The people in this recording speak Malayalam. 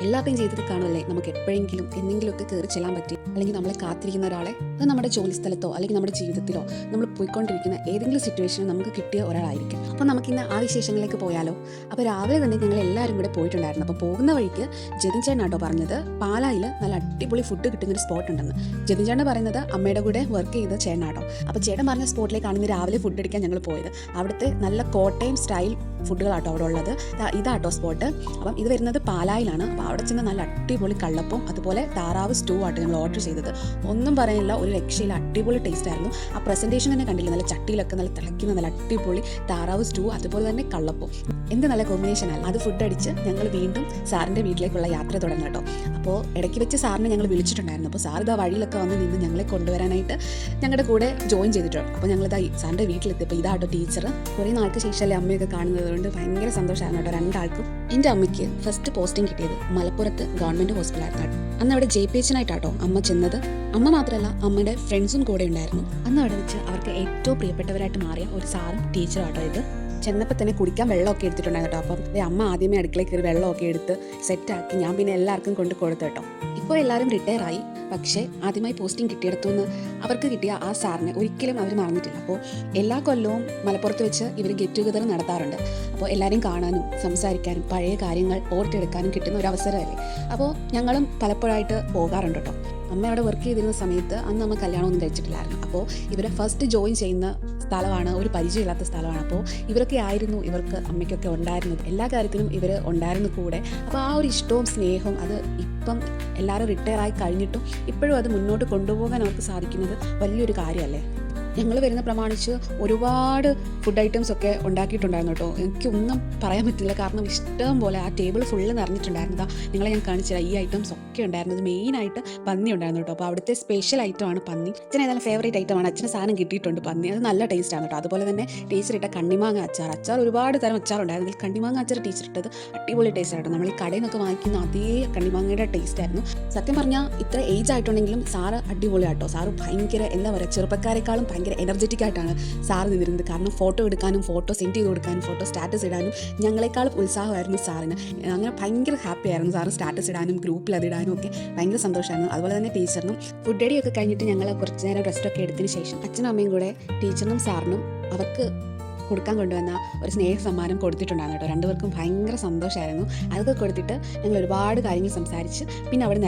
എല്ലാവരുടെയും ജീവിതത്തിൽ കാണുമല്ലേ നമുക്ക് എപ്പോഴെങ്കിലും എന്തെങ്കിലുമൊക്കെ കയറി ചെല്ലാൻ പറ്റി, അല്ലെങ്കിൽ നമ്മളെ കാത്തിരിക്കുന്ന ഒരാളെ. അത് നമ്മുടെ ജോലി സ്ഥലത്തോ അല്ലെങ്കിൽ നമ്മുടെ ജീവിതത്തിലോ നമ്മൾ പോയിക്കൊണ്ടിരിക്കുന്ന ഏതെങ്കിലും സിറ്റുവേഷനിൽ നമുക്ക് കിട്ടിയ ഒരാളായിരിക്കും. അപ്പോൾ നമുക്കിന്ന് ആ വിശേഷങ്ങളിലേക്ക് പോയാലോ? അപ്പോൾ രാവിലെ തന്നെ ഞങ്ങൾ എല്ലാവരും കൂടെ പോയിട്ടുണ്ടായിരുന്നു. അപ്പോൾ പോകുന്ന വഴിക്ക് ജതിൻ ചേട്ടനാട്ടോ പറഞ്ഞത് പാലായിൽ നല്ല അടിപൊളി ഫുഡ് കിട്ടുന്നൊരു സ്പോട്ട് ഉണ്ടെന്ന്. ജതിൻ ചേട്ടൻ പറയുന്നത് അമ്മയുടെ കൂടെ വർക്ക് ചെയ്ത ചേട്ടനാട്ടോ. അപ്പോൾ ചേട്ടൻ പറഞ്ഞ സ്പോട്ടിലേക്കാണ് ഇന്ന് രാവിലെ ഫുഡ് അടിക്കാൻ ഞങ്ങൾ പോയത്. അവിടുത്തെ നല്ല കോട്ടയം സ്റ്റൈൽ ഫുഡുകളാട്ടോ അവിടെ ഉള്ളത്. ഇതാട്ടോ സ്പോട്ട്. അപ്പം ഇത് വരുന്നത് പാലായിലാണ്. അപ്പോൾ അവിടെ ചെന്ന് നല്ല അടിപൊളി കള്ളപ്പം അതുപോലെ താറാവ് സ്റ്റൂ ആട്ടോ ഞങ്ങൾ ഓർഡർ ചെയ്തത്. ഒന്നും പറയാനില്ല, ഒരു രക്ഷയിൽ അടിപൊളി ടേസ്റ്റ് ആയിരുന്നു. ആ പ്രസൻറ്റേഷൻ തന്നെ കണ്ടില്ല, നല്ല ചട്ടിയിലൊക്കെ നല്ല തിളയ്ക്കുന്ന നല്ല അടിപൊളി താറാവ് സ്റ്റൂ അതുപോലെ തന്നെ കള്ളപ്പം. എന്ത് നല്ല കോമ്പിനേഷൻ ആണ്. അത് ഫുഡ് അടിച്ച് ഞങ്ങൾ വീണ്ടും സാറിൻ്റെ വീട്ടിലേക്കുള്ള യാത്ര തുടങ്ങി കേട്ടോ. അപ്പോൾ ഇടയ്ക്ക് വെച്ച് സാറിനെ ഞങ്ങൾ വിളിച്ചിട്ടുണ്ടായിരുന്നു. അപ്പോൾ സാർ ഇതാ വഴിയിലൊക്കെ വന്ന് നിന്ന് ഞങ്ങളെ കൊണ്ടുവരാനായിട്ട് ഞങ്ങളുടെ കൂടെ ജോയിൻ ചെയ്തിട്ടുണ്ട്. അപ്പോൾ ഞങ്ങളിതാ സാറിൻ്റെ വീട്ടിലെത്തിയപ്പോൾ ഇതാട്ടോ ടീച്ചർ. കുറേ നാൾക്ക് ശേഷമല്ലേ അമ്മയൊക്കെ കാണുന്നത് കൊണ്ട് ഭയങ്കര സന്തോഷമായിരുന്നു കേട്ടോ രണ്ടാൾക്കും. എൻ്റെ അമ്മയ്ക്ക് ഫസ്റ്റ് പോസ്റ്റിംഗ് കിട്ടിയത് മലപ്പുറത്ത് ഗവൺമെൻറ് ഹോസ്പിറ്റലായിരുന്നു. അന്ന് അവിടെ ജയിപ്പിച്ചനായിട്ടാട്ടോ അമ്മ ചെന്നത്. അമ്മ മാത്രമല്ല, അമ്മയുടെ ഫ്രണ്ട്സും കൂടെ ഉണ്ടായിരുന്നു. അന്ന് അവിടെ വെച്ച് അവർക്ക് ഏറ്റവും പ്രിയപ്പെട്ടവരായിട്ട് മാറിയ ഒരു സാറും ടീച്ചറും ആട്ടോ ഇത്. ചെന്നപ്പോൾ തന്നെ കുടിക്കാൻ വെള്ളമൊക്കെ എടുത്തിട്ടുണ്ടായിരുന്നു കേട്ടോ. അപ്പം അമ്മ ആദ്യമേ അടുക്കളയിൽ കയറി വെള്ളമൊക്കെ എടുത്ത് സെറ്റാക്കി ഞാൻ പിന്നെ എല്ലാവർക്കും കൊണ്ട് കൊടുത്തു കേട്ടോ. ഇപ്പോൾ എല്ലാവരും റിട്ടയർ ആയി. പക്ഷേ ആദ്യമായി പോസ്റ്റിംഗ് കിട്ടിയെടുത്തുനിന്ന് അവർക്ക് കിട്ടിയ ആ സാറിനെ ഒരിക്കലും അവർ മറന്നിട്ടില്ല. അപ്പോൾ എല്ലാ കൊല്ലവും മലപ്പുറത്ത് വെച്ച് ഇവർ ഗെറ്റ് ടുഗദർ നടത്താറുണ്ട്. അപ്പോൾ എല്ലാവരെയും കാണാനും സംസാരിക്കാനും പഴയ കാര്യങ്ങൾ ഓർത്തെടുക്കാനും കിട്ടുന്ന ഒരു അവസരമല്ലേ. അപ്പോൾ ഞങ്ങളും പലപ്പോഴായിട്ട് പോകാറുണ്ട് കേട്ടോ. അമ്മ അവിടെ വർക്ക് ചെയ്തിരുന്ന സമയത്ത് അന്ന് അമ്മ കല്യാണമൊന്നും കഴിച്ചിട്ടില്ലായിരുന്നു. അപ്പോൾ ഇവരെ ഫസ്റ്റ് ജോയിൻ ചെയ്യുന്ന സ്ഥലമാണ്, ഒരു പരിചയമില്ലാത്ത സ്ഥലമാണ്. അപ്പോൾ ഇവരൊക്കെ ആയിരുന്നു ഇവർക്ക് അമ്മയ്ക്കൊക്കെ ഉണ്ടായിരുന്നത്. എല്ലാ കാര്യത്തിലും ഇവർ ഉണ്ടായിരുന്നു കൂടെ. അപ്പോൾ ആ ഒരു ഇഷ്ടവും സ്നേഹവും അത് ഇപ്പം എല്ലാവരും റിട്ടയർ ആയി കഴിഞ്ഞിട്ടും ഇപ്പോഴും അത് മുന്നോട്ട് കൊണ്ടുപോകാൻ അവർക്ക് സാധിക്കുന്നത് വലിയൊരു കാര്യമല്ലേ. ഞങ്ങൾ വരുന്ന പ്രമാണിച്ച് ഒരുപാട് ഫുഡ് ഐറ്റംസ് ഒക്കെ ഉണ്ടാക്കിയിട്ടുണ്ടായിരുന്നു കേട്ടോ. എനിക്കൊന്നും പറയാൻ പറ്റില്ല, കാരണം ഇഷ്ടം പോലെ ആ ടേബിൾ ഫുള്ള് നിറഞ്ഞിട്ടുണ്ടായിരുന്നതാ. നിങ്ങളെ ഞാൻ കാണിച്ചില്ല, ഈ ഐറ്റംസ് ഒക്കെ ഉണ്ടായിരുന്നത്. മെയിനായിട്ട് പന്നി ഉണ്ടായിരുന്നു കേട്ടോ. അപ്പോൾ അവിടുത്തെ സ്പെഷ്യൽ ഐറ്റമാണ് പന്നി. അച്ഛൻ ഏതായാലും ഫേവറേറ്റ് ഐറ്റമാണ്. അച്ഛന് സാധനം കിട്ടിയിട്ടുണ്ട് പന്നി. അത് നല്ല ടേസ്റ്റാണ് കേട്ടോ. അതുപോലെ തന്നെ ടീച്ചർ ഇട്ട കണ്ണിമാങ്ങ അച്ചാർ ഒരുപാട് തരം അച്ചാറുണ്ടായിരുന്നു. അതിൽ കണ്ണിമാങ്ങ അച്ചാർ ടീച്ചർ ഇട്ടത് അടിപൊളി ടേസ്റ്റ് ആയിരുന്നു. നമ്മൾ ഈ കടയിൽ നിന്നൊക്കെ വാങ്ങിക്കുന്ന അതേ കണ്ണിമാങ്ങയുടെ ടേസ്റ്റ് ആയിരുന്നു. സത്യം പറഞ്ഞാൽ ഇത്ര ഏജ് ആയിട്ടുണ്ടെങ്കിലും സാറ് അടിപൊളിയാട്ടോ. സാറ് ഭയങ്കര എന്താ പറയുക, ചെറുപ്പക്കാരെക്കാളും ഭയങ്കര എനർജറ്റിക് ആയിട്ടാണ് സാറ് നിന്നിരുന്നത്. കാരണം ഫോട്ടോ എടുക്കാനും ഫോട്ടോ സെൻഡ് ചെയ്ത് കൊടുക്കാനും ഫോട്ടോ സ്റ്റാറ്റസ് ഇടാനും ഞങ്ങളെക്കാളും ഉത്സാഹമായിരുന്നു സാറിന്. അങ്ങനെ ഭയങ്കര ഹാപ്പി ആയിരുന്നു സാറ് സ്റ്റാറ്റസ് ഇടാനും ഗ്രൂപ്പിൽ അതിടാനും ഒക്കെ ഭയങ്കര സന്തോഷമായിരുന്നു. അതുപോലെ തന്നെ ടീച്ചറിനും ഫുഡ് അടിയൊക്കെ കഴിഞ്ഞിട്ട് ഞങ്ങൾ കുറച്ച് നേരം റെസ്റ്റൊക്കെ എടുത്തതിന് ശേഷം അച്ഛനും അമ്മയും കൂടെ ടീച്ചറിനും സാറിനും അവർക്ക് കൊടുക്കാൻ കൊണ്ടുവന്ന ഒരു സ്നേഹ സമ്മാനം കൊടുത്തിട്ടുണ്ടായിരുന്നു കേട്ടോ. രണ്ടുപേർക്കും ഭയങ്കര സന്തോഷമായിരുന്നു. അതൊക്കെ കൊടുത്തിട്ട് ഞങ്ങൾ ഒരുപാട് കാര്യങ്ങൾ സംസാരിച്ച് പിന്നെ അവിടെ നിന്ന് ഇറങ്ങി.